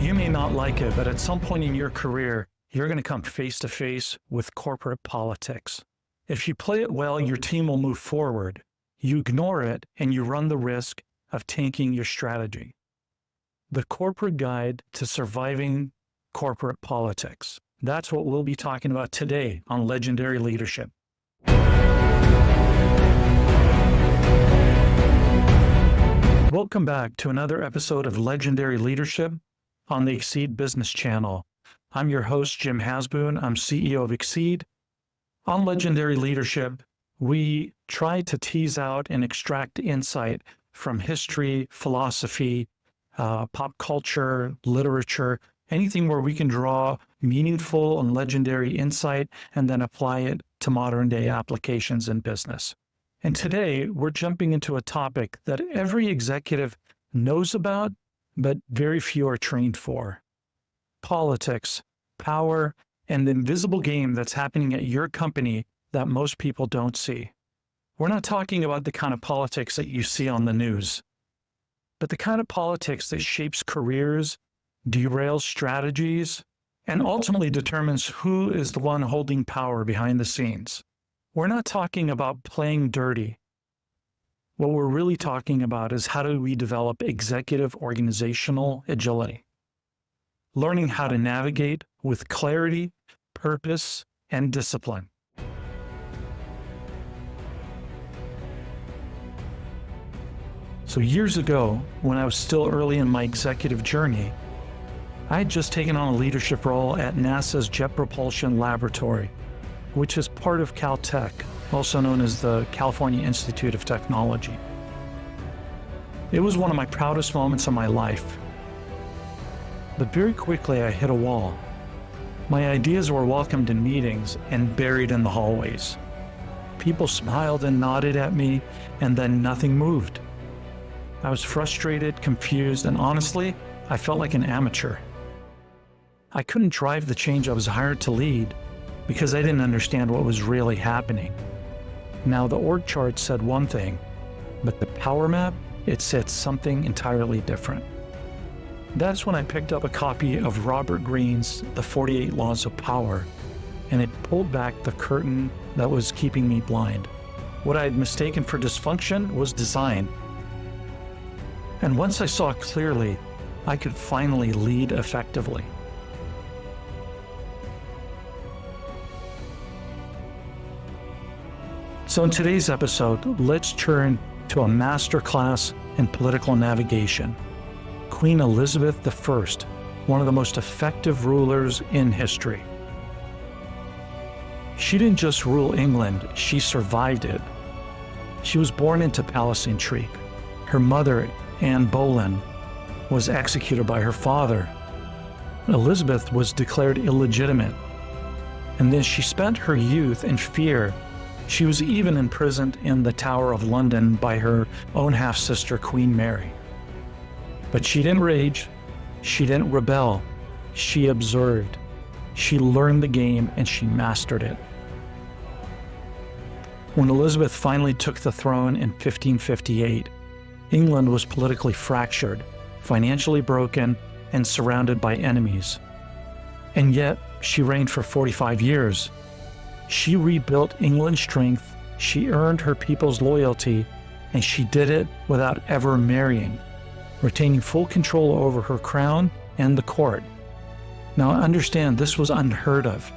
You may not like it, but at some point in your career, you're going to come face to face with corporate politics. If you play it well, your team will move forward. You ignore it, and you run the risk of tanking your strategy. The Corporate Guide to Surviving Corporate Politics. That's what we'll be talking about today on Legendary Leadership. Welcome back to another episode of Legendary Leadership on the EXXEED Business Channel. I'm your host, Jim Hazboun. I'm CEO of EXXEED. On Legendary Leadership, we try to tease out and extract insight from history, philosophy, pop culture, literature, anything where we can draw meaningful and legendary insight and then apply it to modern day applications in business. And today we're jumping into a topic that every executive knows about, but very few are trained for. Politics, power, and the invisible game that's happening at your company that most people don't see. We're not talking about the kind of politics that you see on the news, but the kind of politics that shapes careers, derails strategies, and ultimately determines who is the one holding power behind the scenes. We're not talking about playing dirty. What we're really talking about is how do we develop executive organizational agility, learning how to navigate with clarity, purpose, and discipline. So years ago, when I was still early in my executive journey, I had just taken on a leadership role at NASA's Jet Propulsion Laboratory, which is part of Caltech, also known as the California Institute of Technology. It was one of my proudest moments of my life. But very quickly I hit a wall. My ideas were welcomed in meetings and buried in the hallways. People smiled and nodded at me, and then nothing moved. I was frustrated, confused, and honestly, I felt like an amateur. I couldn't drive the change I was hired to lead because I didn't understand what was really happening. Now, the org chart said one thing, but the power map, it said something entirely different. That's when I picked up a copy of Robert Greene's The 48 Laws of Power, and it pulled back the curtain that was keeping me blind. What I had mistaken for dysfunction was design. And once I saw clearly, I could finally lead effectively. So in today's episode, let's turn to a masterclass in political navigation. Queen Elizabeth I, one of the most effective rulers in history. She didn't just rule England, she survived it. She was born into palace intrigue. Her mother, Anne Boleyn, was executed by her father. Elizabeth was declared illegitimate, and then she spent her youth in fear. She was even imprisoned in the Tower of London by her own half-sister, Queen Mary. But she didn't rage, she didn't rebel, she observed. She learned the game and she mastered it. When Elizabeth finally took the throne in 1558, England was politically fractured, financially broken, and surrounded by enemies. And yet, she reigned for 45 years. She rebuilt England's strength, she earned her people's loyalty, and she did it without ever marrying, retaining full control over her crown and the court. Now understand, this was unheard of.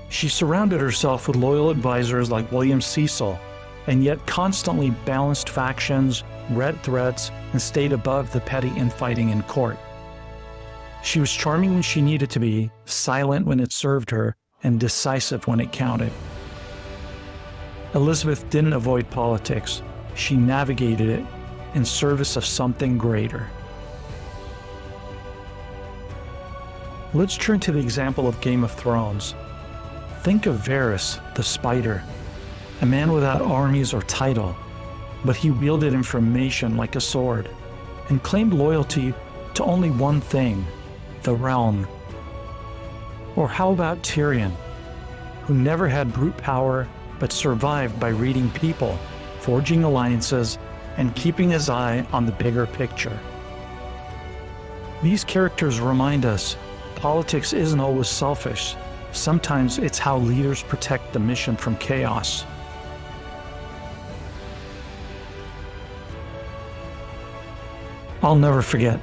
She surrounded herself with loyal advisors like William Cecil, and yet constantly balanced factions, read threats, and stayed above the petty infighting in court. She was charming when she needed to be, silent when it served her, and decisive when it counted. Elizabeth didn't avoid politics. She navigated it in service of something greater. Let's turn to the example of Game of Thrones. Think of Varys, the spider, a man without armies or title, but he wielded information like a sword and claimed loyalty to only one thing, the realm. Or how about Tyrion, who never had brute power but survived by reading people, forging alliances, and keeping his eye on the bigger picture? These characters remind us politics isn't always selfish. Sometimes it's how leaders protect the mission from chaos. I'll never forget,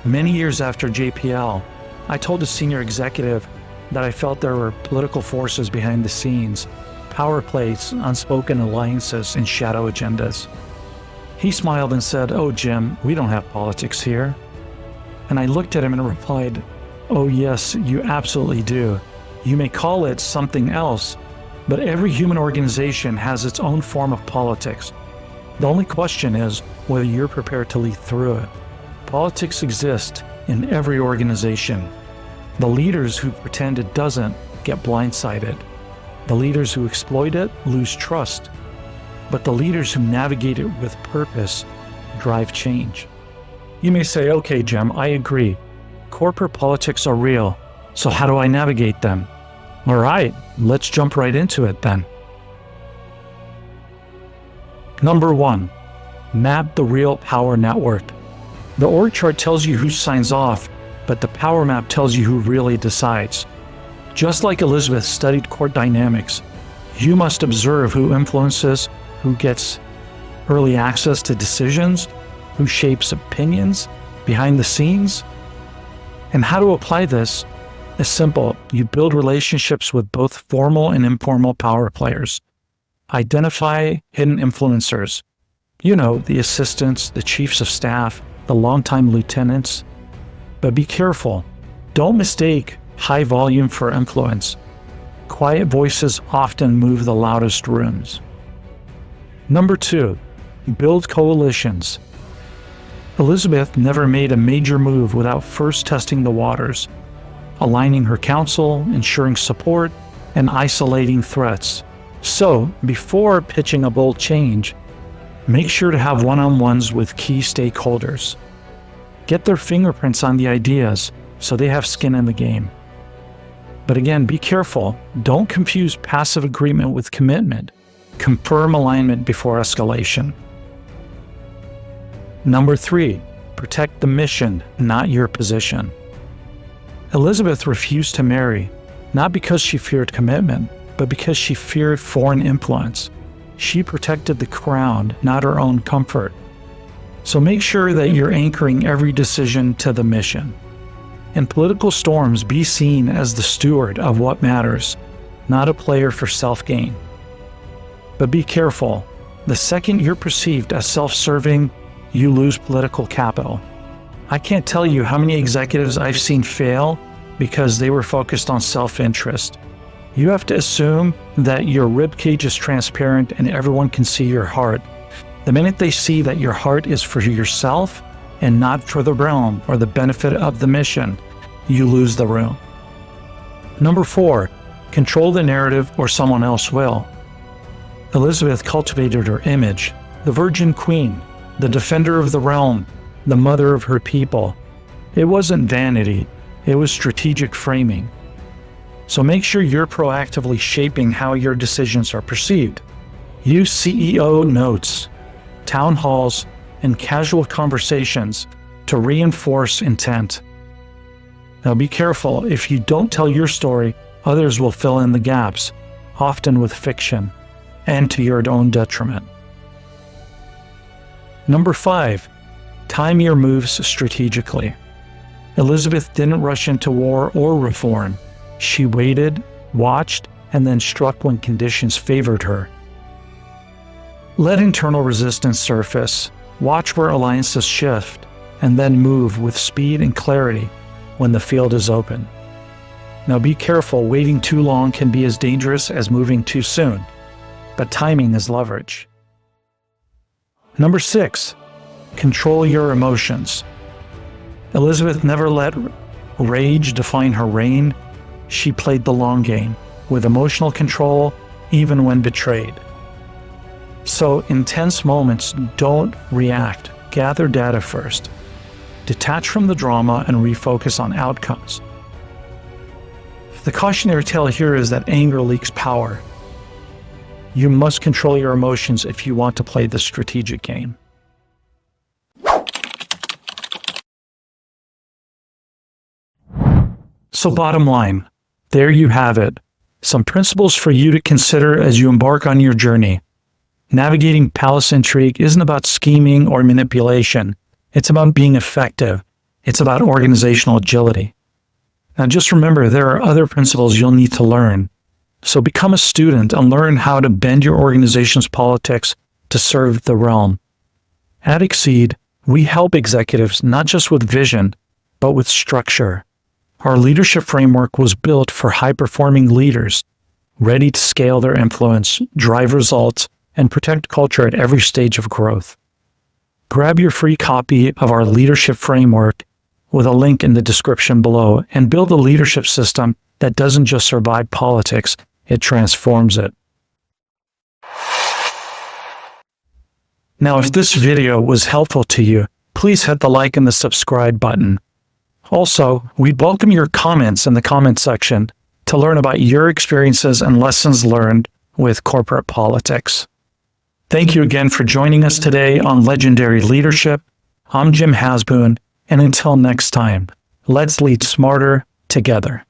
many years after JPL, I told a senior executive that I felt there were political forces behind the scenes, power plays, unspoken alliances, and shadow agendas. He smiled and said, "Oh, Jim, we don't have politics here." And I looked at him and replied, "Oh yes, you absolutely do. You may call it something else, but every human organization has its own form of politics. The only question is whether you're prepared to lead through it. Politics exists in every organization. The leaders who pretend it doesn't get blindsided. The leaders who exploit it lose trust. But the leaders who navigate it with purpose drive change." You may say, "Okay, Jim, I agree. Corporate politics are real, so how do I navigate them?" All right, let's jump right into it then. Number 1, map the real power network. The org chart tells you who signs off, but the power map tells you who really decides. Just like Elizabeth studied court dynamics, you must observe who influences, who gets early access to decisions, who shapes opinions behind the scenes. And how to apply this is simple. You build relationships with both formal and informal power players. Identify hidden influencers. You know, the assistants, the chiefs of staff, the longtime lieutenants. But be careful. Don't mistake high volume for influence. Quiet voices often move the loudest rooms. Number 2, build coalitions. Elizabeth never made a major move without first testing the waters, aligning her counsel, ensuring support, and isolating threats. So, before pitching a bold change, make sure to have one-on-ones with key stakeholders. Get their fingerprints on the ideas so they have skin in the game. But again, be careful. Don't confuse passive agreement with commitment. Confirm alignment before escalation. Number 3, protect the mission, not your position. Elizabeth refused to marry, not because she feared commitment, but because she feared foreign influence. She protected the crown, not her own comfort. So make sure that you're anchoring every decision to the mission. In political storms, be seen as the steward of what matters, not a player for self-gain. But be careful. The second you're perceived as self-serving, you lose political capital. I can't tell you how many executives I've seen fail because they were focused on self-interest. You have to assume that your ribcage is transparent and everyone can see your heart. The minute they see that your heart is for yourself and not for the realm or the benefit of the mission, you lose the room. Number 4, control the narrative or someone else will. Elizabeth cultivated her image, the Virgin Queen, the defender of the realm, the mother of her people. It wasn't vanity, it was strategic framing. So make sure you're proactively shaping how your decisions are perceived. Use CEO notes, town halls, and casual conversations to reinforce intent. Now be careful. If you don't tell your story, others will fill in the gaps, often with fiction, and to your own detriment. Number 5, time your moves strategically. Elizabeth didn't rush into war or reform. She waited, watched, and then struck when conditions favored her. Let internal resistance surface, watch where alliances shift, and then move with speed and clarity when the field is open. Now be careful, waiting too long can be as dangerous as moving too soon, but timing is leverage. Number 6, control your emotions. Elizabeth never let rage define her reign. She played the long game, with emotional control, even when betrayed. So in tense moments, don't react. Gather data first. Detach from the drama and refocus on outcomes. The cautionary tale here is that anger leaks power. You must control your emotions if you want to play the strategic game. So bottom line, there you have it. Some principles for you to consider as you embark on your journey. Navigating palace intrigue isn't about scheming or manipulation. It's about being effective. It's about organizational agility. Now just remember, there are other principles you'll need to learn. So become a student and learn how to bend your organization's politics to serve the realm. At EXXEED, we help executives not just with vision, but with structure. Our leadership framework was built for high-performing leaders, ready to scale their influence, drive results, and protect culture at every stage of growth. Grab your free copy of our leadership framework with a link in the description below and build a leadership system that doesn't just survive politics, it transforms it. Now, if this video was helpful to you, please hit the like and the subscribe button. Also, we'd welcome your comments in the comment section to learn about your experiences and lessons learned with corporate politics. Thank you again for joining us today on Legendary Leadership. I'm Jim Hazboun, and until next time, let's lead smarter together.